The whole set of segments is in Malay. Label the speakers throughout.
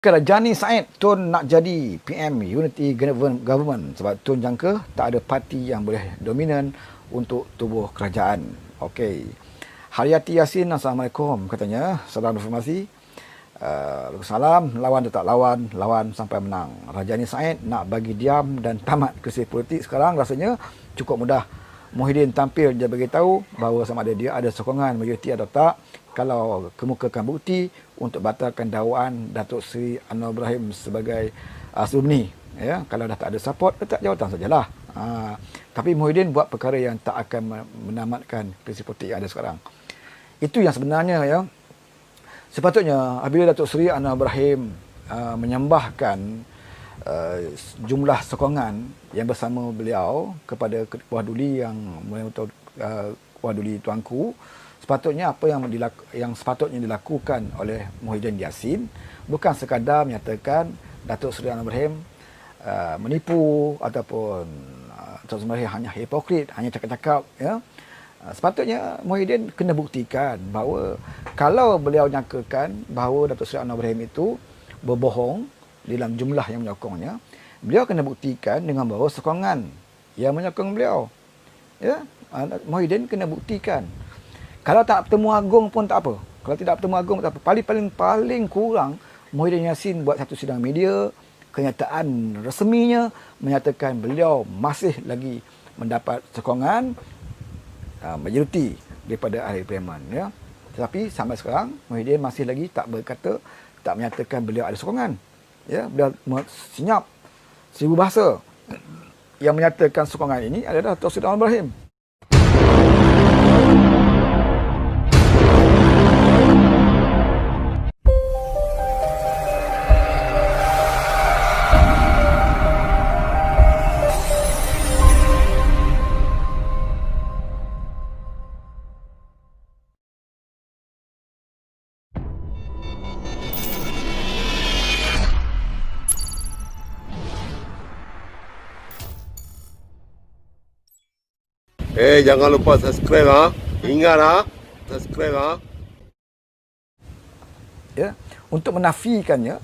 Speaker 1: Rajani Said Tun nak jadi PM Unity Government sebab Tun jangka tak ada parti yang boleh dominan untuk tubuh kerajaan. Okey. Haryati Yasin, Assalamualaikum katanya. Salam informasi. Salam, lawan tetap lawan, lawan sampai menang. Rajani Said nak bagi diam dan tamat krisis politik sekarang rasanya cukup mudah. Muhyiddin tampil dia bagi tahu bahawa sama ada dia ada sokongan majoriti atau tak kalau kemukakan bukti untuk batalkan dakwaan Datuk Seri Anwar Ibrahim sebagai sebelum ni. Ya, kalau dah tak ada support, letak jawatan sajalah. Tapi Muhyiddin buat perkara yang tak akan menamatkan krisis politik yang ada sekarang. Itu yang sebenarnya ya. Sepatutnya apabila Datuk Seri Anwar Ibrahim menyembahkan jumlah sokongan yang bersama beliau kepada Ketua Duli yang Ketua Duli Tuanku, sepatutnya apa yang sepatutnya dilakukan oleh Muhyiddin Yassin bukan sekadar menyatakan Datuk Seri Anwar Ibrahim menipu ataupun Datuk Seri Anwar Ibrahim hanya hipokrit, hanya cakap-cakap ya. Sepatutnya Muhyiddin kena buktikan bahawa kalau beliau nyangkakan bahawa Datuk Seri Anwar Ibrahim itu berbohong dalam jumlah yang menyokongnya, beliau kena buktikan dengan bahawa sokongan yang menyokong beliau. Ya, Muhyiddin kena buktikan. Kalau tak bertemu agung pun tak apa. Kalau tidak bertemu agung tak apa. Paling kurang Muhyiddin Yassin buat satu sidang media, kenyataan resminya menyatakan beliau masih lagi mendapat sokongan majoriti daripada ahli parlimen ya. Tetapi sampai sekarang Muhyiddin masih lagi tak berkata, tak menyatakan beliau ada sokongan. Ya, beliau senyap 1000 bahasa yang menyatakan sokongan ini adalah Datuk Seri Anwar Ibrahim.
Speaker 2: Jangan lupa subscribe ha. Ingat ha, subscribe ha.
Speaker 1: Ya, untuk menafikannya,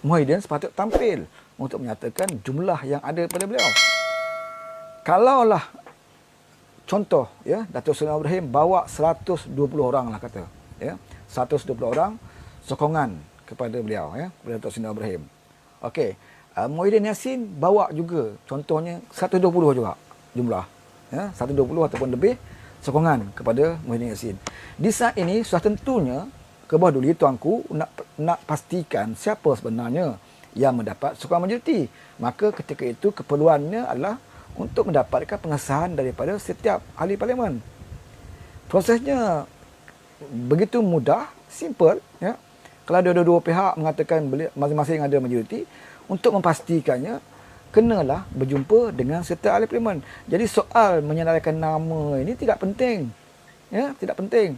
Speaker 1: Muhyiddin sepatutnya tampil untuk menyatakan jumlah yang ada pada beliau. Kalaulah contoh ya, Datuk Seri Anwar Ibrahim bawa 120 orang lah kata, ya. 120 orang sokongan kepada beliau ya, kepada Datuk Seri Anwar Ibrahim. Okey, Muhyiddin Yassin bawa juga contohnya 120 juga jumlah. Ya, 120 ataupun lebih sokongan kepada Muhyiddin Yassin. Di saat ini sudah tentunya Ketua Duli Tuanku nak pastikan siapa sebenarnya yang mendapat sokongan majoriti. Maka ketika itu keperluannya adalah untuk mendapatkan pengesahan daripada setiap ahli parlimen. Prosesnya begitu mudah, simple ya. Kalau ada dua pihak mengatakan masing-masing ada majoriti, untuk memastikannya kenalah berjumpa dengan setiap ahli parlimen. Jadi soal menyenaraikan nama ini tidak penting. Ya, tidak penting.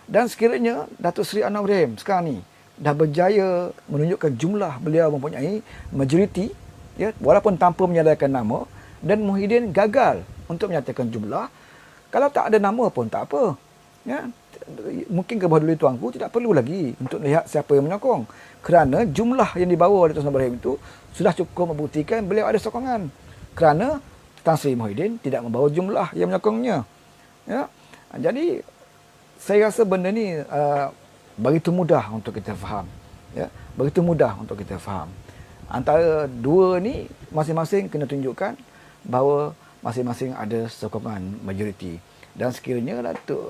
Speaker 1: Dan sekiranya Datuk Seri Anwar Ibrahim sekarang ni dah berjaya menunjukkan jumlah beliau mempunyai majoriti, ya, walaupun tanpa menyenaraikan nama, dan Muhyiddin gagal untuk menyatakan jumlah, kalau tak ada nama pun tak apa. Ya, mungkin Ketua Duli Tuanku tidak perlu lagi untuk lihat siapa yang menyokong, kerana jumlah yang dibawa oleh Datuk Seri Anwar Ibrahim itu sudah cukup membuktikan beliau ada sokongan, kerana Tan Sri Muhyiddin tidak membawa jumlah yang menyokongnya. Ya, jadi saya rasa benda ni begitu mudah untuk kita faham. Ya, begitu mudah untuk kita faham. Antara dua ni masing-masing kena tunjukkan bahawa masing-masing ada sokongan majoriti. Dan sekiranya Datuk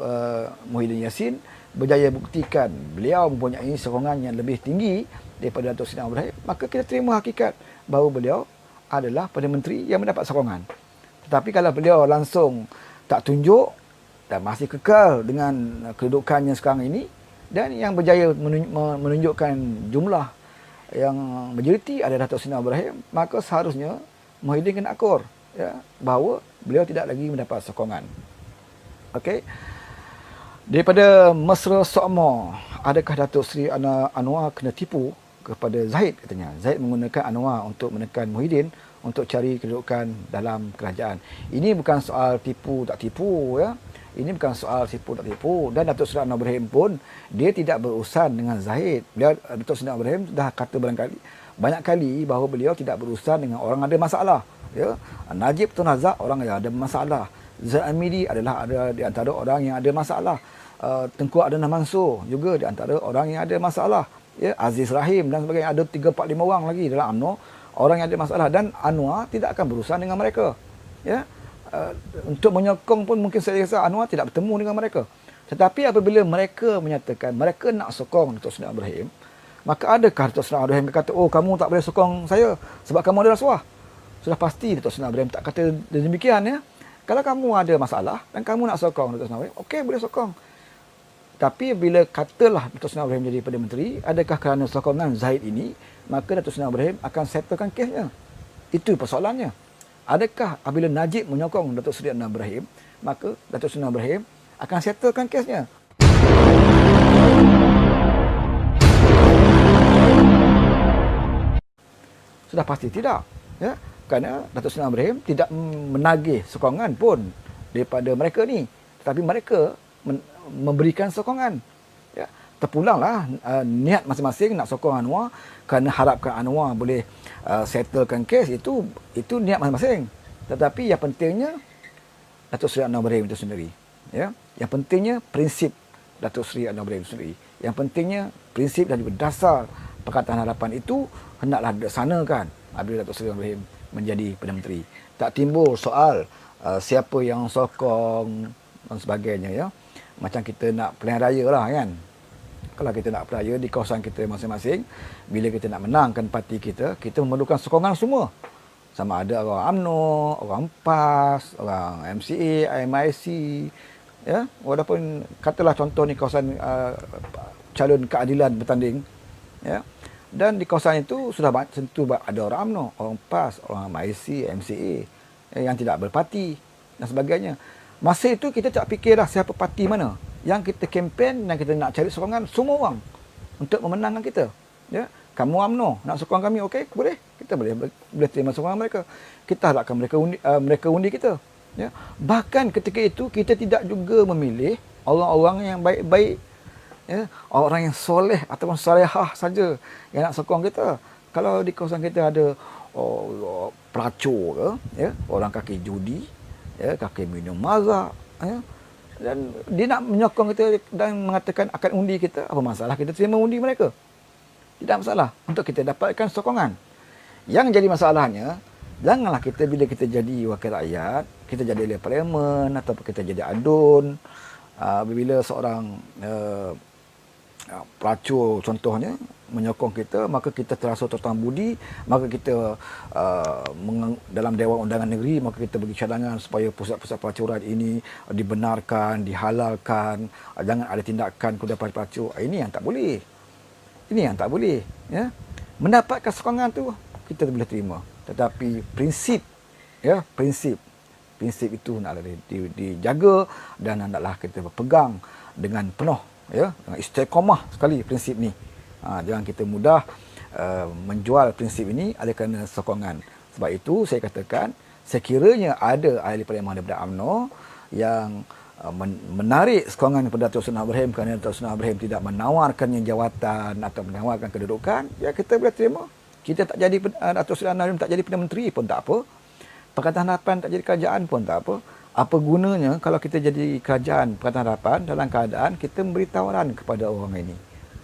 Speaker 1: Muhyiddin Yassin berjaya buktikan beliau mempunyai sokongan yang lebih tinggi daripada Datuk Seri Anwar Ibrahim, maka kita terima hakikat bahawa beliau adalah Perdana Menteri yang mendapat sokongan. Tetapi kalau beliau langsung tak tunjuk dan masih kekal dengan kedudukannya sekarang ini, dan yang berjaya menunjukkan jumlah yang majoriti ada Datuk Seri Anwar Ibrahim, maka seharusnya Muhyiddin kena akur ya, bahawa beliau tidak lagi mendapat sokongan. Okey. Daripada Mesra Sokmo, adakah Datuk Seri Anwar kena tipu kepada Zahid katanya. Zahid menggunakan Anwar untuk menekan Muhyiddin untuk cari kedudukan dalam kerajaan. Ini bukan soal tipu tak tipu ya. Ini bukan soal tipu tak tipu. Dan Datuk Seri Anwar Ibrahim pun dia tidak berurusan dengan Zahid. Datuk Seri Anwar Ibrahim dah kata banyak kali bahawa beliau tidak berurusan dengan orang ada masalah. Ya, Najib Tun Razak orang yang ada masalah. Zaid Amidi adalah ada di antara orang yang ada masalah. Tengku Adnan Mansur juga di antara orang yang ada masalah. Ya, Aziz Rahim dan sebagainya, ada 3 4 5 orang lagi dalam UMNO orang yang ada masalah, dan Anwar tidak akan berurusan dengan mereka. Ya. Untuk menyokong pun mungkin saya rasa Anwar tidak bertemu dengan mereka. Tetapi apabila mereka menyatakan mereka nak sokong Datuk Seri Ibrahim, maka adakah Datuk Seri Ibrahim kata, oh kamu tak boleh sokong saya sebab kamu ada rasuah? Sudah pasti Datuk Seri Ibrahim tak kata demikian, ya. Kalau kamu ada masalah dan kamu nak sokong Datuk Seri Ibrahim, okey, boleh sokong. Tapi bila katalah Datuk Seri Ibrahim jadi Perdana Menteri, adakah kerana sokongan Zahid ini, maka Datuk Seri Ibrahim akan settlekan kesnya? Itu persoalannya. Adakah apabila Najib menyokong Datuk Seri Anwar Ibrahim, maka Datuk Seri Anwar Ibrahim akan settlekan kesnya? Sudah pasti tidak. Ya? Kerana Datuk Seri Anwar Ibrahim tidak menagih sokongan pun daripada mereka ni. Tetapi mereka memberikan sokongan. Ya? Terpulanglah niat masing-masing nak sokong Anwar kerana harapkan Anwar boleh settlekan kes, itu niat masing-masing. Tetapi yang pentingnya Datuk Seri Anwar Ibrahim itu sendiri. Ya? Yang pentingnya prinsip Datuk Seri Anwar Ibrahim itu sendiri. Yang pentingnya prinsip dan berdasar Pakatan Harapan itu hendaklah dilaksanakan apabila Datuk Seri Anwar Ibrahim menjadi Perdana Menteri. Tak timbul soal siapa yang sokong dan sebagainya, ya. Macam kita nak pilihan raya lah, kan. Kalau kita nak pilihan raya di kawasan kita masing-masing, bila kita nak menangkan parti kita, kita memerlukan sokongan semua. Sama ada orang UMNO, orang PAS, orang MCA, MIC, ya. Walaupun katalah contoh ni kawasan calon keadilan bertanding, ya. Dan di kawasan itu sudah tentu ada orang UMNO, orang PAS, orang MIC, MCA yang tidak berparti dan sebagainya. Masa itu kita tak fikirlah siapa parti mana yang kita kempen dan kita nak cari sokongan semua orang untuk memenangkan kita. Ya, kamu UMNO nak sokong kami, okey, boleh. Kita boleh terima sokongan mereka. Kita harapkan mereka undi kita. Ya. Bahkan ketika itu kita tidak juga memilih orang-orang yang baik-baik, ya, orang yang soleh ataupun salehah saja yang nak sokong kita. Kalau di kawasan kita ada pelacur ke, ya, orang kaki judi, ya, kaki minum marak, ya, dan dia nak menyokong kita dan mengatakan akan undi kita, apa masalah kita terima undi mereka? Tidak masalah untuk kita dapatkan sokongan. Yang jadi masalahnya, janganlah kita bila kita jadi wakil rakyat, kita jadi ahli parlimen ataupun kita jadi adun, bila seorang pelacur contohnya menyokong kita, maka kita terasa terutang budi, maka kita dalam Dewan Undangan Negeri, maka kita bagi cadangan supaya pusat-pusat pelacuran ini dibenarkan, dihalalkan, jangan ada tindakan kepada pelacur. Ini yang tak boleh. Ini yang tak boleh, ya. Mendapatkan sokongan tu kita boleh terima, tetapi prinsip, ya, prinsip itu naklah dijaga dan hendaklah kita berpegang dengan penuh, ya, dengan istiqamah sekali prinsip ni. Jangan kita mudah menjual prinsip ini oleh kerana sokongan. Sebab itu saya katakan, sekiranya ada ahli parlimen daripada UMNO yang menarik sokongan kepada Datuk Seri Anwar Ibrahim kerana Datuk Seri Anwar Ibrahim tidak menawarkannya jawatan atau menawarkan kedudukan, ya kita boleh terima. Kita tak jadi Datuk Seri Anwar Ibrahim tak jadi Perdana Menteri pun tak apa. Pakatan Harapan tak jadi kerajaan pun tak apa. Apa gunanya kalau kita jadi kerajaan Pakatan Harapan dalam keadaan kita memberi tawaran kepada orang ini?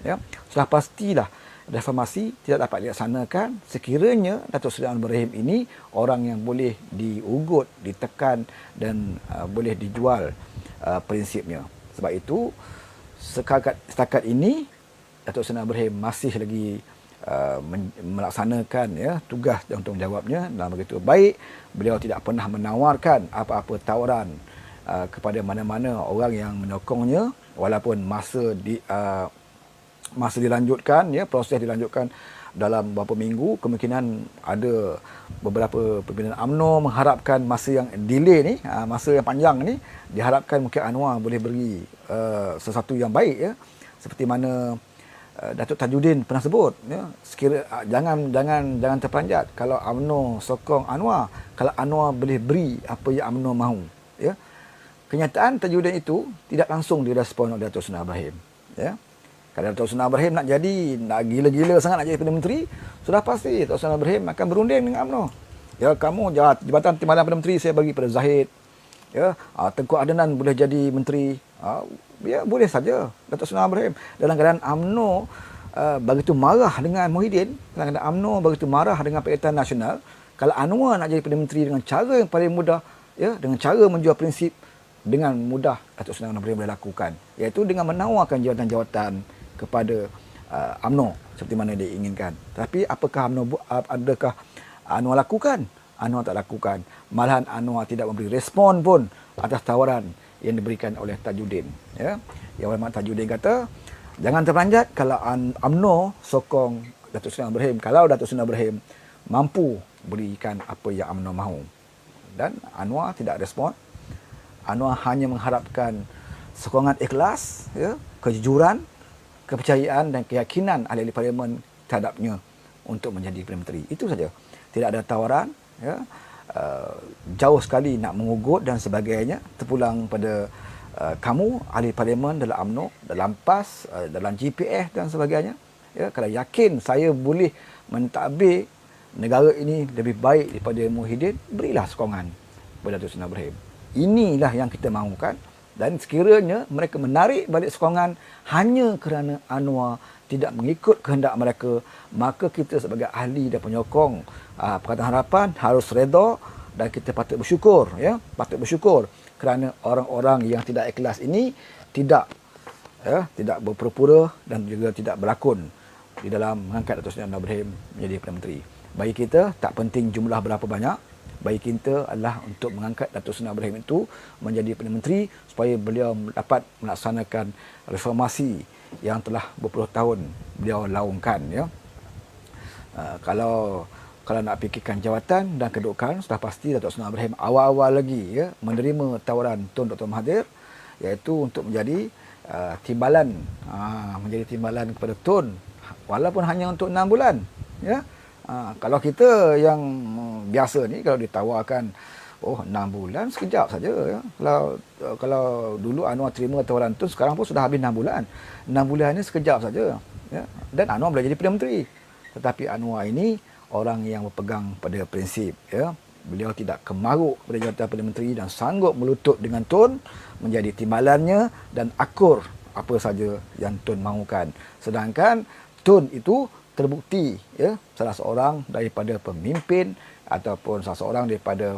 Speaker 1: Ya, sudah pastilah reformasi tidak dapat dilaksanakan sekiranya Datuk Seri Anwar Ibrahim ini orang yang boleh diugut, ditekan dan boleh dijual prinsipnya. Sebab itu setakat ini Datuk Seri Anwar Ibrahim masih lagi melaksanakan, ya, tugas dan tanggungjawabnya dengan begitu baik. Beliau tidak pernah menawarkan apa-apa tawaran kepada mana-mana orang yang menyokongnya, walaupun masa dilanjutkan, ya, proses dilanjutkan dalam beberapa minggu, kemungkinan ada beberapa pimpinan UMNO mengharapkan masa yang delay ni, masa yang panjang ni, diharapkan mungkin Anwar boleh beri sesuatu yang baik, ya, seperti mana Datuk Tajudin pernah sebut, ya, jangan terperanjat kalau UMNO sokong Anwar, kalau Anwar boleh beri apa yang UMNO mahu, ya. kenyataan Tajuddin itu tidak langsung direspon oleh Datuk Seri Ibrahim. Ya. Kalau Datuk Seri Ibrahim nak gila-gila sangat nak jadi Perdana Menteri, sudah pasti Datuk Seri Ibrahim akan berunding dengan UMNO. Ya, kamu jabatan Timbalan Perdana Menteri saya bagi pada Zahid. Ya, Tengku Adnan boleh jadi menteri. Ya, boleh saja Datuk Seri Ibrahim. Dalam keadaan UMNO begitu marah dengan Muhyiddin, dalam keadaan UMNO begitu marah dengan Pakatan Nasional, kalau Anwar nak jadi Perdana Menteri dengan cara yang paling mudah, ya, dengan cara menjual prinsip, dengan mudah Datuk Seri Ibrahim boleh lakukan, iaitu dengan menawarkan jawatan-jawatan kepada UMNO seperti mana dia inginkan. Tapi adakah Anwar lakukan? Anwar tak lakukan. Malahan Anwar tidak memberi respon pun atas tawaran yang diberikan oleh Tajuddin. Ya, Yang Ulama Tajuddin kata, jangan terperanjat kalau UMNO sokong Datuk Seri Ibrahim. Kalau Datuk Seri Ibrahim mampu berikan apa yang UMNO mahu. Dan Anwar tidak respon. Anwar hanya mengharapkan sokongan ikhlas, ya, kejujuran, kepercayaan dan keyakinan ahli-ahli parlimen terhadapnya untuk menjadi Perdana Menteri. Itu saja. Tidak ada tawaran, ya. Jauh sekali nak mengugut dan sebagainya, terpulang pada kamu ahli parlimen dalam UMNO, dalam PAS, dalam GPF dan sebagainya. Ya, kalau yakin saya boleh mentadbir negara ini lebih baik daripada Muhyiddin, berilah sokongan kepada Datuk Seri Ibrahim. Inilah yang kita mahukan, dan sekiranya mereka menarik balik sokongan hanya kerana Anwar tidak mengikut kehendak mereka, maka kita sebagai ahli dan penyokong Pakatan Harapan harus reda, dan kita patut bersyukur, ya, patut bersyukur kerana orang-orang yang tidak ikhlas ini tidak berpura-pura dan juga tidak berlakon di dalam mengangkat Datuk Seri Ibrahim menjadi Perdana Menteri. Bagi kita tak penting jumlah berapa banyak, bagi kita adalah untuk mengangkat Datuk Seri Ibrahim itu menjadi Perdana Menteri supaya beliau dapat melaksanakan reformasi yang telah berpuluh tahun beliau laungkan, ya. Kalau nak fikirkan jawatan dan kedudukan, sudah pasti Datuk Seri Ibrahim awal-awal lagi, ya, menerima tawaran Tun Dr. Mahathir, iaitu untuk menjadi timbalan, menjadi timbalan kepada Tun, walaupun hanya untuk 6 bulan, ya. Kalau kita yang biasa ni, kalau ditawarkan 6 bulan sekejap saja, ya. Kalau dulu Anwar terima tawaran tu, sekarang pun sudah habis 6 bulan. 6 bulan ni sekejap saja, ya. Dan Anwar boleh jadi Perdana Menteri. Tetapi Anwar ini orang yang berpegang pada prinsip, ya. Beliau tidak kemaruk pada jawatan Perdana Menteri dan sanggup melutut dengan Tun menjadi timbalannya dan akur apa saja yang Tun mahukan. Sedangkan Tun itu terbukti, ya, salah seorang daripada pemimpin ataupun salah seorang daripada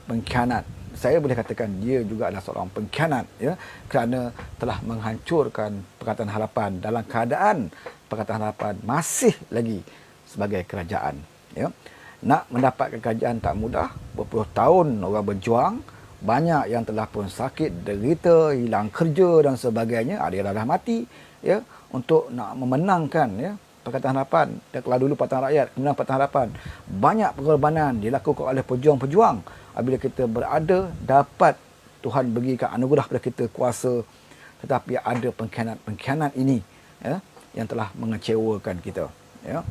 Speaker 1: pengkhianat. Saya boleh katakan dia juga adalah seorang pengkhianat, ya, kerana telah menghancurkan Pakatan Harapan dalam keadaan Pakatan Harapan masih lagi sebagai kerajaan, ya. Nak mendapatkan kerajaan tak mudah, berpuluh tahun orang berjuang, banyak yang telah pun sakit, derita, hilang kerja dan sebagainya, ada yang dah mati, ya, untuk nak memenangkan, ya, Pakatan Harapan. Dan kalau dulu Pakatan Rakyat, kemudian Pakatan Harapan, banyak pengorbanan dilakukan oleh pejuang-pejuang. Apabila kita berada, dapat Tuhan berikan anugerah kepada kita kuasa, tetapi ada pengkhianat ini, ya, yang telah mengecewakan kita, ya.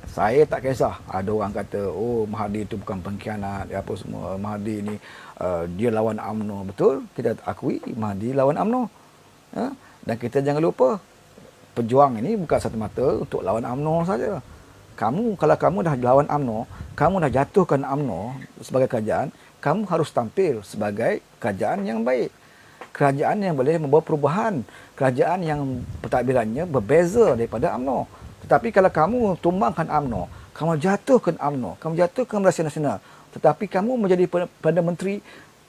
Speaker 1: Saya tak kisah ada orang kata, oh, Mahathir itu bukan pengkhianat, apa semua, Mahathir ni dia lawan UMNO. Betul, kita akui Mahathir lawan UMNO, ya? Dan kita jangan lupa, pejuang ini bukan satu-mata untuk lawan UMNO saja. Kalau kamu dah lawan UMNO, kamu dah jatuhkan UMNO sebagai kerajaan, kamu harus tampil sebagai kerajaan yang baik. Kerajaan yang boleh membawa perubahan. Kerajaan yang pentadbirannya berbeza daripada UMNO. Tetapi kalau kamu tumbangkan UMNO, kamu jatuhkan UMNO, kamu jatuhkan Barisan Nasional, tetapi kamu menjadi Perdana Menteri,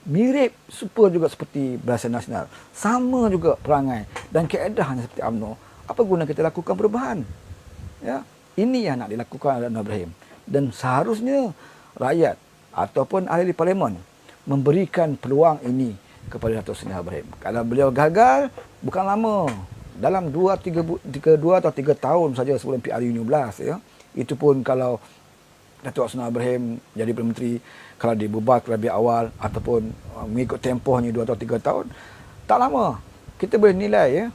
Speaker 1: mirip super juga seperti Barisan Nasional. Sama juga perangai dan keedahnya seperti UMNO. Apa guna kita lakukan perubahan? Ya, ini yang nak dilakukan oleh Ibrahim. Dan seharusnya rakyat ataupun ahli parlimen memberikan peluang ini kepada Datuk Seri Ibrahim. Kalau beliau gagal, bukan lama. Dalam 2 atau 3 tahun saja sebelum PRU19, ya. Itu pun kalau Datuk Seri Ibrahim jadi Perdana Menteri, kalau dibubar lebih awal ataupun mengikut tempohnya 2 atau 3 tahun, tak lama. Kita boleh nilai, ya,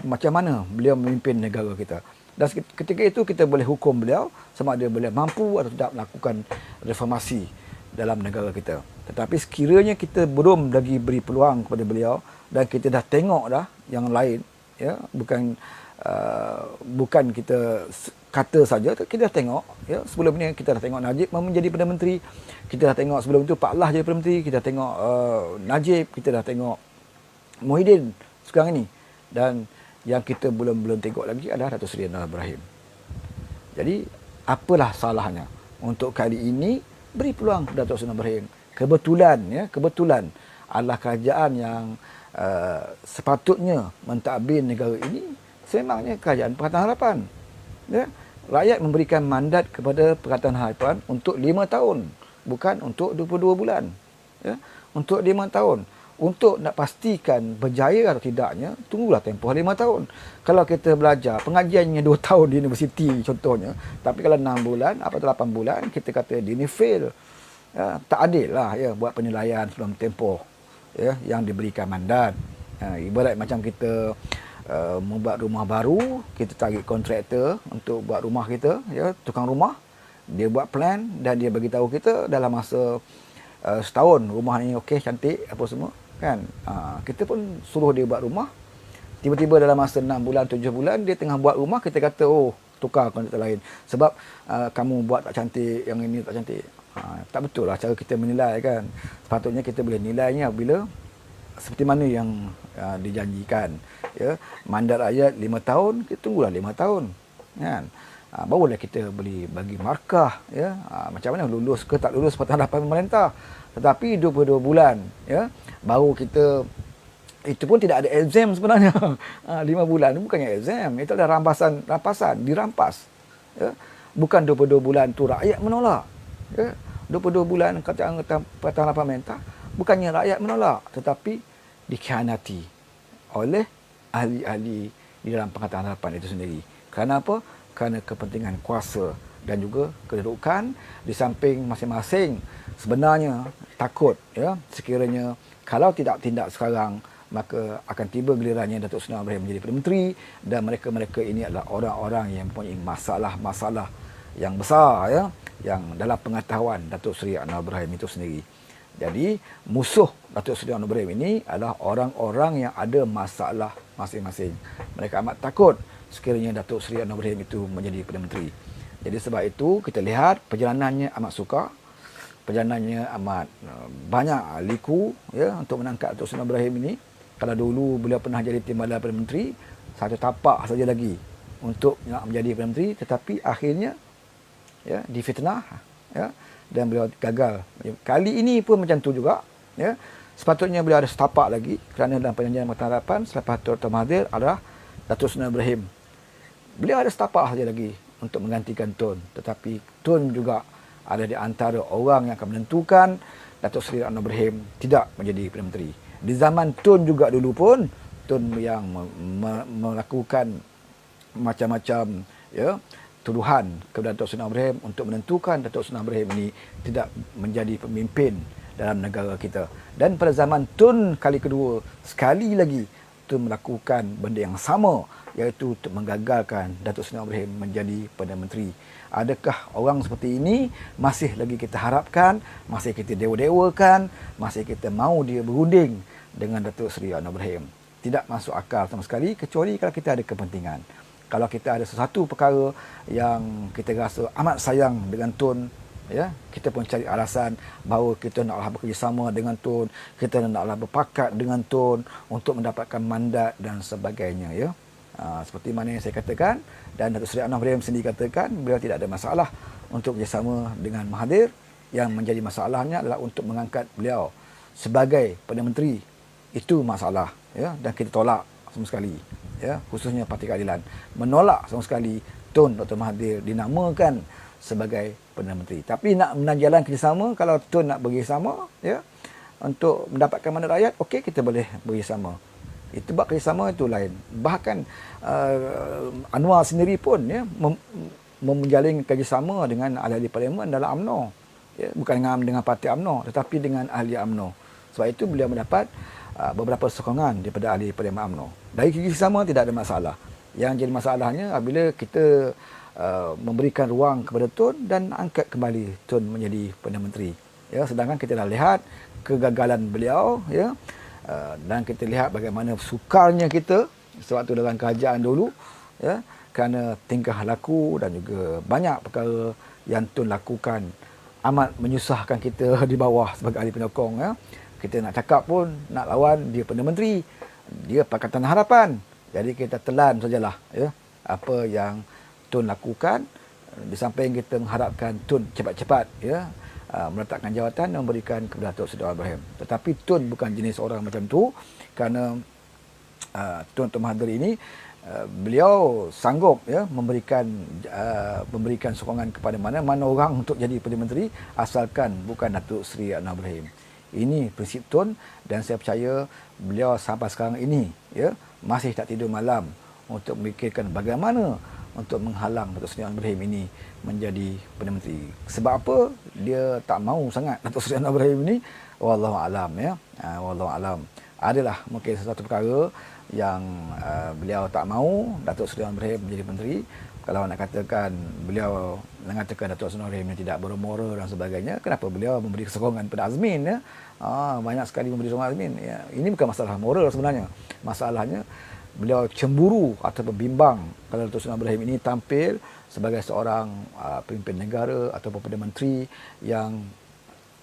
Speaker 1: macam mana beliau memimpin negara kita. Dan ketika itu kita boleh hukum beliau sama ada beliau mampu atau tidak melakukan reformasi dalam negara kita. Tetapi sekiranya kita belum lagi beri peluang kepada beliau dan kita dah tengok dah yang lain, ya, bukan kita kata saja, kita dah tengok, ya, sebelum ni kita dah tengok Najib menjadi Perdana Menteri, kita dah tengok sebelum itu Pak Lah jadi Perdana Menteri, kita dah tengok Najib, kita dah tengok Muhyiddin sekarang ini, dan yang kita belum tengok lagi adalah Datuk Seri Anwar Ibrahim. Jadi apalah salahnya untuk kali ini beri peluang kepada Datuk Seri Anwar Ibrahim. Kebetulan adalah kerajaan yang sepatutnya mentadbir negara ini sememangnya kerajaan Pakatan Harapan. Ya, rakyat memberikan mandat kepada Pakatan Harapan untuk 5 tahun, bukan untuk 22 bulan. Ya, untuk 5 tahun. Untuk nak pastikan berjaya atau tidaknya, tunggulah tempoh 5 tahun. Kalau kita belajar, pengajiannya 2 tahun di universiti contohnya, tapi kalau 6 bulan, atau 8 bulan, kita kata dia ni fail. Ya, tak adil lah, ya, buat penilaian sebelum tempoh, ya, yang diberikan mandat. Ibarat macam kita membuat rumah baru, kita tarik kontraktor untuk buat rumah kita, ya, tukang rumah, dia buat plan dan dia bagi tahu kita dalam masa setahun rumah ni okey, cantik, apa semua, kan. Kita pun suruh dia buat rumah, tiba-tiba dalam masa 6 bulan, 7 bulan dia tengah buat rumah, kita kata, oh, tukar kontraktor lain sebab kamu buat tak cantik, yang ini tak cantik. Tak betul lah cara kita menilai, kan. Sepatutnya kita boleh nilainya bila seperti mana yang dijanjikan, ya. Mandat rakyat 5 tahun, kita tunggulah 5 tahun, kan. Barulah kita boleh bagi markah, ya. Macam mana lulus ke tak lulus Pakatan Harapan pemerintah. Tetapi 22 bulan, ya, baru kita, itu pun tidak ada exam sebenarnya. 5 bulan bukannya exam, itu adalah rampasan, dirampas, ya. Bukan 22 bulan tu rakyat menolak, ya. 22 bulan kata anggota Pakatan Harapan pemerintah, bukannya rakyat menolak, tetapi dikhianati oleh ahli-ahli di dalam Pakatan Harapan itu sendiri. Kerana apa? Kerana kepentingan kuasa dan juga kedudukan. Di samping masing-masing sebenarnya takut, ya, sekiranya kalau tidak tindak sekarang, maka akan tiba gilirannya Datuk Seri Anwar Ibrahim menjadi Perdana Menteri, dan mereka ini adalah orang-orang yang mempunyai masalah-masalah yang besar, ya, yang dalam pengetahuan Datuk Seri Anwar Ibrahim itu sendiri. Jadi musuh Datuk Seri Anwar Ibrahim ini adalah orang-orang yang ada masalah masing-masing. Mereka amat takut sekiranya Datuk Seri Anwar Ibrahim itu menjadi Perdana Menteri. Jadi sebab itu kita lihat perjalanannya amat sukar, perjalanannya amat banyak liku, ya, untuk menangkap Datuk Seri Anwar Ibrahim ini. Kalau dulu beliau pernah jadi Timbalan Perdana Menteri, satu tapak saja lagi untuk nak menjadi Perdana Menteri, tetapi akhirnya, ya, difitnah, ya, dan beliau gagal. Kali ini pun macam tu juga, ya. Sepatutnya beliau ada setapak lagi, kerana dalam perjanjian Pakatan Harapan selepas Dr. Mahathir adalah Datuk Seri Anwar Ibrahim. Beliau ada setapak saja lagi untuk menggantikan Tun, tetapi Tun juga ada di antara orang yang akan menentukan Datuk Seri Anwar Ibrahim tidak menjadi Perdana Menteri. Di zaman Tun juga dulu pun, Tun yang melakukan macam-macam, ya, tuduhan kepada Datuk Seri Anwar Ibrahim untuk menentukan Datuk Seri Anwar Ibrahim ini tidak menjadi pemimpin dalam negara kita. Dan pada zaman Tun kali kedua, sekali lagi Tun melakukan benda yang sama, iaitu untuk menggagalkan Datuk Seri Anwar Ibrahim menjadi Perdana Menteri. Adakah orang seperti ini masih lagi kita harapkan, masih kita dewa-dewakan, masih kita mahu dia berunding dengan Datuk Seri Anwar Ibrahim? Tidak masuk akal sama sekali, kecuali kalau kita ada kepentingan. Kalau kita ada sesuatu perkara yang kita rasa amat sayang dengan Tun, ya, kita pun cari alasan bahawa kita naklah bekerjasama dengan Tun, kita naklah berpakat dengan Tun untuk mendapatkan mandat dan sebagainya, ya. Seperti mana yang saya katakan, dan Datuk Seri Anwar Ibrahim sendiri katakan, beliau tidak ada masalah untuk bekerjasama dengan Mahathir. Yang menjadi masalahnya adalah untuk mengangkat beliau sebagai Perdana Menteri. Itu masalah, ya, dan kita tolak sama sekali, ya, khususnya Parti Keadilan menolak sama sekali Tun Dr. Mahathir dinamakan sebagai Perdana Menteri. Tapi nak menjalan kerjasama, kalau Tun nak bekerjasama, ya, untuk mendapatkan mandat rakyat, okey, kita boleh bekerjasama. Itu bab kerjasama itu lain. Bahkan Anwar sendiri pun, ya, menjalin kerjasama dengan ahli-ahli parlimen dalam UMNO, ya, bukan dengan parti UMNO, tetapi dengan ahli UMNO. Sebab itu beliau mendapat beberapa sokongan daripada ahli parlimen UMNO. Dari kerjasama tidak ada masalah. Yang jadi masalahnya apabila kita memberikan ruang kepada Tun dan angkat kembali Tun menjadi Perdana Menteri. Ya, sedangkan kita dah lihat kegagalan beliau, ya, dan kita lihat bagaimana sukarnya kita sewaktu dalam kerajaan dulu, ya, kerana tingkah laku dan juga banyak perkara yang Tun lakukan amat menyusahkan kita di bawah sebagai ahli penyokong, ya. Kita nak cakap pun, nak lawan, dia Perdana Menteri, dia Pakatan Harapan. Jadi kita telan sajalah, ya, apa yang Tun lakukan, di samping kita mengharapkan Tun cepat-cepat, ya, meletakkan jawatan dan memberikan kepada Datuk Seri Ibrahim. Tetapi Tun bukan jenis orang macam tu, kerana Tun Mahathir ini beliau sanggup, ya, memberikan sokongan kepada mana-mana orang untuk jadi Perdana Menteri asalkan bukan Datuk Seri Anwar Ibrahim. Ini prinsip Tun, dan saya percaya beliau sampai sekarang ini, ya, masih tak tidur malam untuk memikirkan bagaimana untuk menghalang Datuk Seri Anwar Ibrahim ini menjadi Perdana Menteri. Sebab apa? Dia tak mahu sangat Datuk Seri Anwar Ibrahim ini. Wallahu alam, ya. Wallahu alam. Adalah mungkin sesuatu perkara yang beliau tak mahu Datuk Seri Anwar Ibrahim menjadi menteri. Kalau nak katakan beliau mengatakan Datuk Seri Anwar Ibrahim ini tidak bermoral dan sebagainya, kenapa beliau memberi sokongan pada Azmin, ya? Banyak sekali memberi sokongan Azmin, ya. Ini bukan masalah moral sebenarnya. Masalahnya beliau cemburu atau bimbang kalau Datuk Seri Anwar Ibrahim ini tampil sebagai seorang pemimpin negara atau Perdana Menteri yang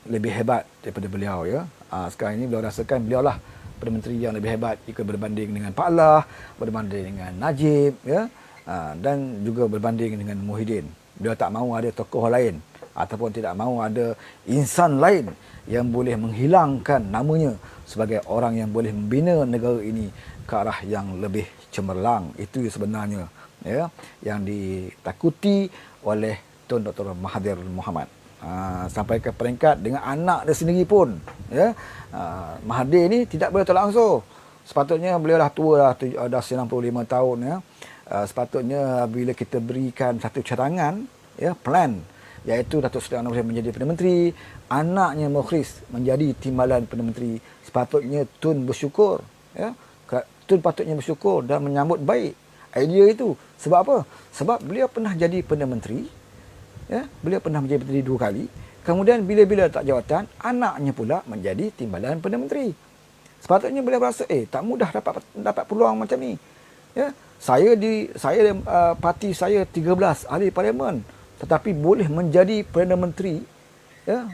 Speaker 1: lebih hebat daripada beliau, ya. Sekarang ini beliau rasakan beliau lah Perdana Menteri yang lebih hebat jika berbanding dengan Pak Lah, berbanding dengan Najib, ya, dan juga berbanding dengan Muhyiddin. Beliau tak mahu ada tokoh lain ataupun tidak mahu ada insan lain yang boleh menghilangkan namanya sebagai orang yang boleh membina negara ini ke arah yang lebih cemerlang. Itu sebenarnya, ya, yang ditakuti oleh Tun Dr. Mahathir Mohamad. Sampai ke peringkat dengan anak dia sendiri pun, ya, Mahathir ni tidak boleh tolak langsung. Sepatutnya beliau dah tua, dah 95 tahun, ya. Sepatutnya bila kita berikan satu cadangan, ya, plan, iaitu Datuk Seri Anwar Ibrahim menjadi Perdana Menteri, anaknya Mukhris menjadi timbalan Perdana Menteri, sepatutnya Tun bersyukur, ya. Tun patutnya bersyukur dan menyambut baik idea itu. Sebab apa? Sebab beliau pernah jadi Perdana Menteri, ya, beliau pernah menjadi menteri 2 kali. Kemudian bila-bila tak jawatan, anaknya pula menjadi timbalan Perdana Menteri. Sepatutnya beliau berasa, tak mudah dapat peluang macam ni. Ya, parti saya 13 ahli parlimen, tetapi boleh menjadi Perdana Menteri, ya,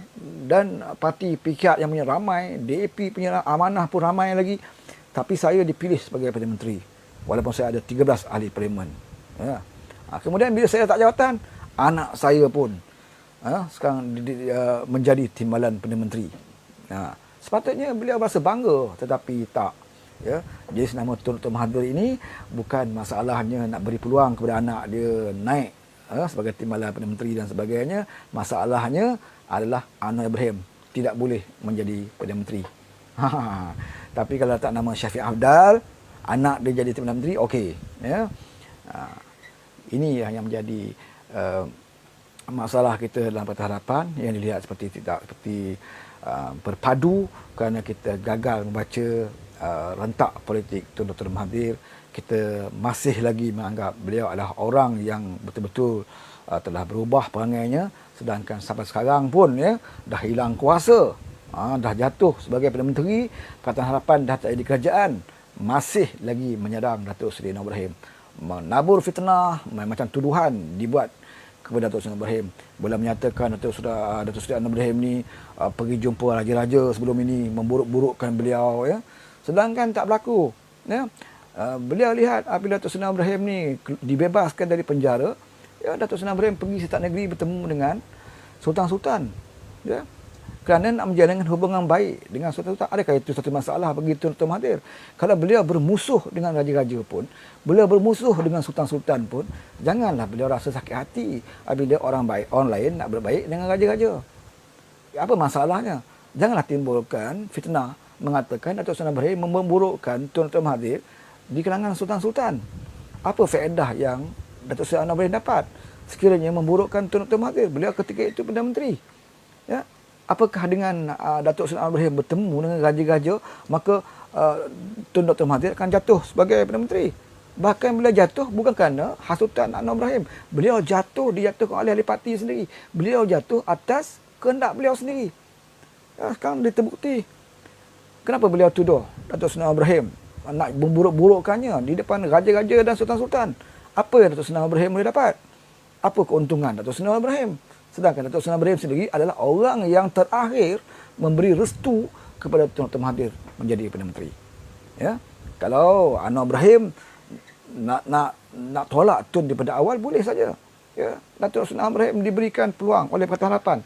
Speaker 1: dan parti PKR yang punya ramai, DAP punya amanah pun ramai lagi, tapi saya dipilih sebagai Perdana Menteri walaupun saya ada 13 ahli parlimen, ya. Kemudian bila saya tak jawatan, anak saya pun sekarang menjadi timbalan Perdana Menteri. Sepatutnya beliau berasa bangga, tetapi tak, ya. Jadi nama Tun Dr. Mahathir ini bukan masalahnya nak beri peluang kepada anak dia naik sebagai timbalan Perdana Menteri dan sebagainya. Masalahnya adalah Anwar Ibrahim tidak boleh menjadi Perdana Menteri. Tapi kalau tak nama Syafiq Afdal, anak dia jadi Perdana Menteri, okey, ya. Ini yang menjadi masalah kita dalam Pakatan Harapan yang dilihat seperti berpadu kerana kita gagal membaca rentak politik Tun Dr. Mahathir. Kita masih lagi menganggap beliau adalah orang yang betul-betul telah berubah perangainya, sedangkan sampai sekarang pun, ya, dah hilang kuasa, dah jatuh sebagai Perdana Menteri, Pakatan Harapan dah tak ada di kerajaan, masih lagi menyerang Datuk Seri Anwar Ibrahim, menabur fitnah, macam tuduhan dibuat kepada Datuk Seri Anwar Ibrahim. Boleh menyatakan Datuk Seri Anwar Ibrahim ni pergi jumpa raja-raja sebelum ini, memburuk-burukkan beliau, ya. Sedangkan tak berlaku, ya. Beliau lihat apabila Datuk Seri Anwar Ibrahim ni dibebaskan dari penjara, ya, Datuk Seri Anwar Ibrahim pergi Setat Negeri bertemu dengan sultan-sultan, ya, kerana nak menjalankan hubungan baik dengan sultan-sultan. Adakah itu satu masalah bagi Tun Dr. Mahathir? Kalau beliau bermusuh dengan raja-raja pun, beliau bermusuh dengan sultan-sultan pun, janganlah beliau rasa sakit hati apabila orang lain nak berbaik dengan raja-raja. Apa masalahnya? Janganlah timbulkan fitnah mengatakan Datuk Seri Anwar Ibrahim memburukkan Tun Dr. Mahathir di kalangan sultan-sultan. Apa faedah yang Datuk Seri Anwar Ibrahim dapat sekiranya memburukkan Tun Dr. Mahathir? Beliau ketika itu Perdana Menteri, ya. Apakah dengan Datuk Seri Anwar Ibrahim bertemu dengan raja-raja, maka Tun Dr. Mahathir akan jatuh sebagai Perdana Menteri? Bahkan beliau jatuh bukan kerana hasutan Anwar Ibrahim. Beliau jatuh, dijatuhkan oleh ahli parti sendiri. Beliau jatuh atas kehendak beliau sendiri. Sekarang dia terbukti. Kenapa beliau tuduh Datuk Seri Anwar Ibrahim nak memburuk-burukkannya di depan raja-raja dan sultan-sultan? Apa yang Datuk Seri Anwar Ibrahim boleh dapat? Apa keuntungan Datuk Seri Anwar Ibrahim? Sedangkan Datuk Seri Anwar Ibrahim sendiri adalah orang yang terakhir memberi restu kepada Tun Dr. Mahathir menjadi Perdana Menteri. Ya. Kalau Anwar Ibrahim nak tolak Tun daripada awal, boleh saja. Ya. Datuk Seri Anwar Ibrahim diberikan peluang oleh Pakatan Harapan,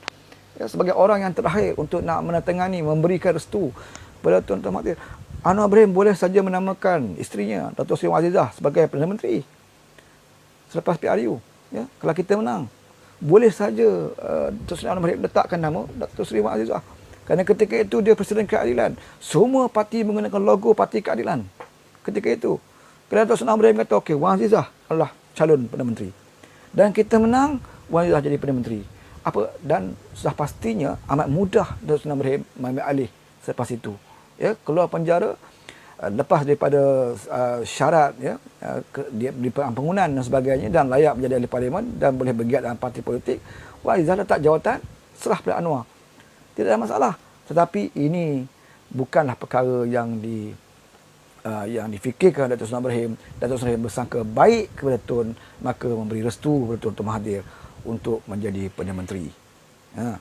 Speaker 1: ya, sebagai orang yang terakhir untuk nak menandatangani, memberikan restu kepada Tun Dr. Mahathir. Anwar Ibrahim boleh saja menamakan isterinya Datuk Seri Wan Azizah sebagai Perdana Menteri selepas PRU. Ya. Kalau kita menang, boleh saja Datuk Seri Anwar Ibrahim letakkan nama Datuk Seri Wan Azizah. Kerana ketika itu dia Presiden Keadilan. Semua parti menggunakan logo Parti Keadilan ketika itu. Kerana Datuk Seri Anwar Ibrahim kata, okey, Wan Azizah adalah calon Perdana Menteri. Dan kita menang, Wan Azizah jadi Perdana Menteri. Dan sudah pastinya amat mudah Datuk Seri Anwar Ibrahim mengambil alih selepas itu. Ya, keluar penjara, lepas daripada syarat, ya, di pembangunan dan sebagainya, dan layak menjadi ahli parlimen dan boleh bergiat dalam parti politik, Wan Azizah letak jawatan, serah pada Anwar. Tidak ada masalah. Tetapi ini bukanlah perkara yang difikirkan Datuk Seri Anwar Ibrahim. Datuk Seri Ibrahim bersangka baik kepada Tun, maka memberi restu kepada Tun Dr. Mahathir untuk menjadi Perdana Menteri. Ya.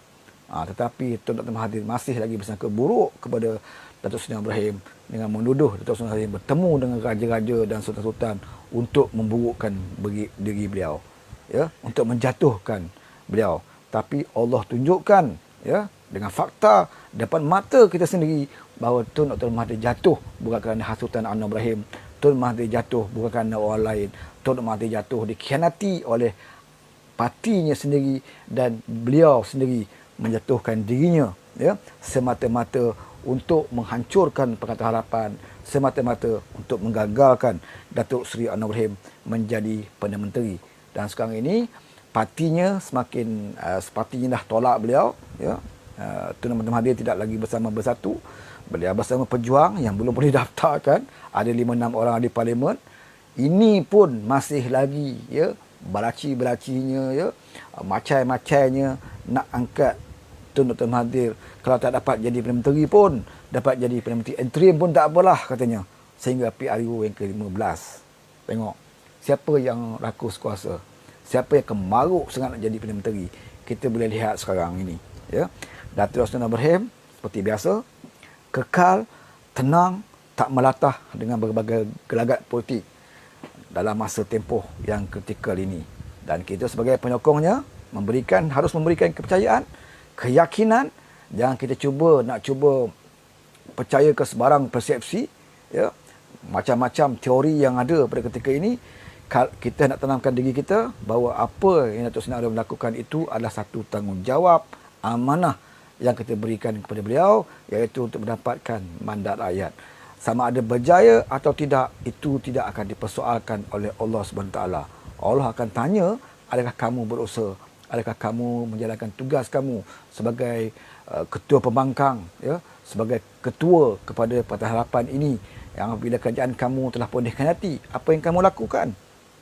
Speaker 1: Tetapi Tun Dr. Mahathir masih lagi bersangka buruk kepada Datuk Seri Anwar Ibrahim dengan menuduh Datuk Seri Anwar Ibrahim bertemu dengan raja-raja dan sultan-sultan untuk memburukkan diri beliau, ya, untuk menjatuhkan beliau. Tapi Allah tunjukkan, ya, dengan fakta depan mata kita sendiri bahawa Tun Dr. Mahathir jatuh bukan kerana hasutan Anwar Ibrahim. Tun Mahathir jatuh bukan kerana orang lain. Tun Mahathir jatuh dikhianati oleh partinya sendiri dan beliau sendiri menjatuhkan dirinya, ya, semata-mata untuk menghancurkan Pakatan Harapan, semata-mata untuk menggagalkan Datuk Seri Anwar Ibrahim menjadi Perdana Menteri. Dan sekarang ini partinya sepertinya dah tolak beliau, ya. Tun Dr. Mahathir tidak lagi bersama Bersatu. Beliau bersama Pejuang yang belum boleh daftarkan. Ada 5-6 orang ahli parlimen. Ini pun masih lagi, ya, beraci-beracinya, ya, macai-macainya nak angkat Tun Dr. Mahathir. Kalau tak dapat jadi Perdana Menteri pun, dapat jadi Perdana Menteri interim pun tak apalah katanya. Sehingga PRU yang ke-15. Tengok, siapa yang rakus kuasa? Siapa yang kemaruk sangat nak jadi Perdana Menteri? Kita boleh lihat sekarang ini, ya. Datuk Seri Anwar Ibrahim seperti biasa kekal tenang, tak melatah dengan berbagai gelagat politik dalam masa tempoh yang kritikal ini. Dan kita sebagai penyokongnya harus memberikan kepercayaan, keyakinan. Jangan kita nak cuba percaya ke sebarang persepsi, ya, macam-macam teori yang ada pada ketika ini. Kita nak tenangkan diri kita bahawa apa yang Datuk Seri Anwar melakukan itu adalah satu tanggungjawab, amanah yang kita berikan kepada beliau, iaitu untuk mendapatkan mandat rakyat. Sama ada berjaya atau tidak, itu tidak akan dipersoalkan oleh Allah SWT. Allah akan tanya, adakah kamu berusaha? Adakah kamu menjalankan tugas kamu sebagai ketua pembangkang, ya, sebagai ketua kepada Pakatan Harapan ini, yang apabila kerajaan kamu telah pun dikhianati, apa yang kamu lakukan?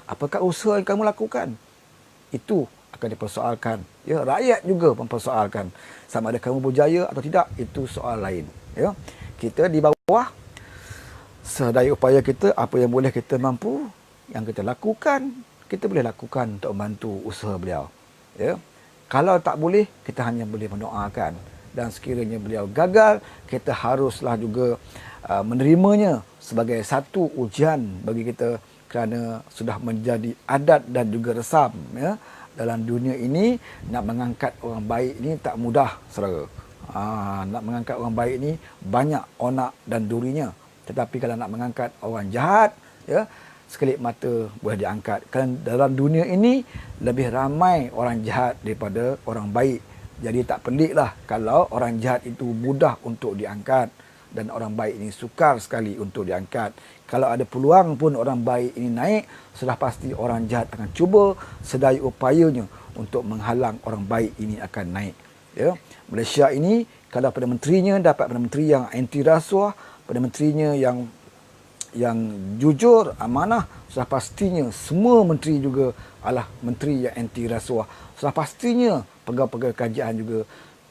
Speaker 1: Apakah usaha yang kamu lakukan? Itu akan dipersoalkan. Ya, rakyat juga mempersoalkan. Sama ada kamu berjaya atau tidak, itu soal lain. Ya. Kita di bawah, sedaya upaya kita, apa yang boleh kita mampu, yang kita lakukan, kita boleh lakukan untuk membantu usaha beliau. Ya. Kalau tak boleh, kita hanya boleh mendoakan. Dan sekiranya beliau gagal, kita haruslah juga menerimanya sebagai satu ujian bagi kita, kerana sudah menjadi adat dan juga resam, ya. Dalam dunia ini, nak mengangkat orang baik ini tak mudah, saudara. Nak mengangkat orang baik ini banyak onak dan durinya. Tetapi kalau nak mengangkat orang jahat, ya, sekelip mata boleh diangkat. Kerana dalam dunia ini lebih ramai orang jahat daripada orang baik. Jadi tak peliklah kalau orang jahat itu mudah untuk diangkat dan orang baik ini sukar sekali untuk diangkat. Kalau ada peluang pun orang baik ini naik, sudah pasti orang jahat akan cuba sedaya upayanya untuk menghalang orang baik ini akan naik. Ya. Malaysia ini kalau Perdana Menterinya dapat Perdana Menteri yang anti rasuah, Perdana Menterinya yang jujur, amanah, sudah pastinya semua menteri juga adalah menteri yang anti rasuah. Sudah pastinya pegawai-pegawai kerajaan juga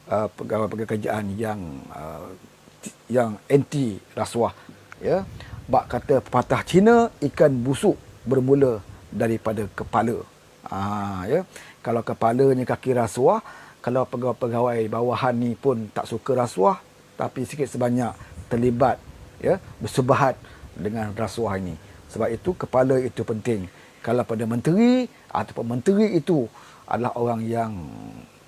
Speaker 1: pegawai-pegawai kerajaan yang anti rasuah, ya. Bak kata pepatah Cina, ikan busuk bermula daripada kepala. Ya. Kalau kepalanya kaki rasuah, kalau pegawai-pegawai bawahan ni pun tak suka rasuah, tapi sikit sebanyak terlibat, ya, bersebahat dengan rasuah ini. Sebab itu kepala itu penting. Kalau pada menteri ataupun menteri itu adalah orang yang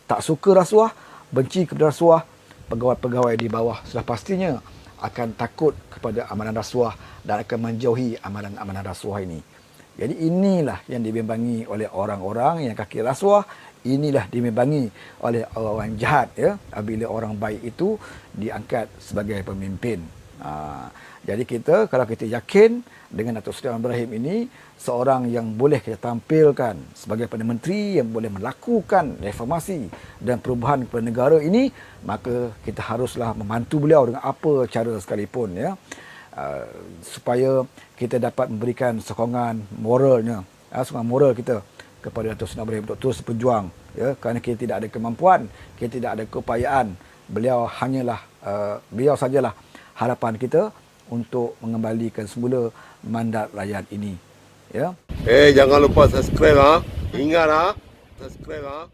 Speaker 1: tak suka rasuah, benci kepada rasuah, pegawai-pegawai di bawah sudah pastinya akan takut kepada amalan rasuah dan akan menjauhi amalan-amalan rasuah ini. Jadi inilah yang dibimbangi oleh orang-orang yang kaki rasuah, inilah dibimbangi oleh orang-orang jahat, ya, bila orang baik itu diangkat sebagai pemimpin. Jadi kalau kita yakin dengan Datuk Seri Ibrahim ini seorang yang boleh kita tampilkan sebagai Perdana Menteri yang boleh melakukan reformasi dan perubahan kepada negara ini, maka kita haruslah membantu beliau dengan apa cara sekalipun, ya, supaya kita dapat memberikan sokongan moralnya, sokongan moral kita kepada Datuk Seri Ibrahim untuk terus berjuang, ya, kerana kita tidak ada kemampuan, kita tidak ada keupayaan. Beliau sajalah harapan kita untuk mengembalikan semula mandat rakyat ini, ya.
Speaker 2: Jangan lupa subscribe Ingat subscribe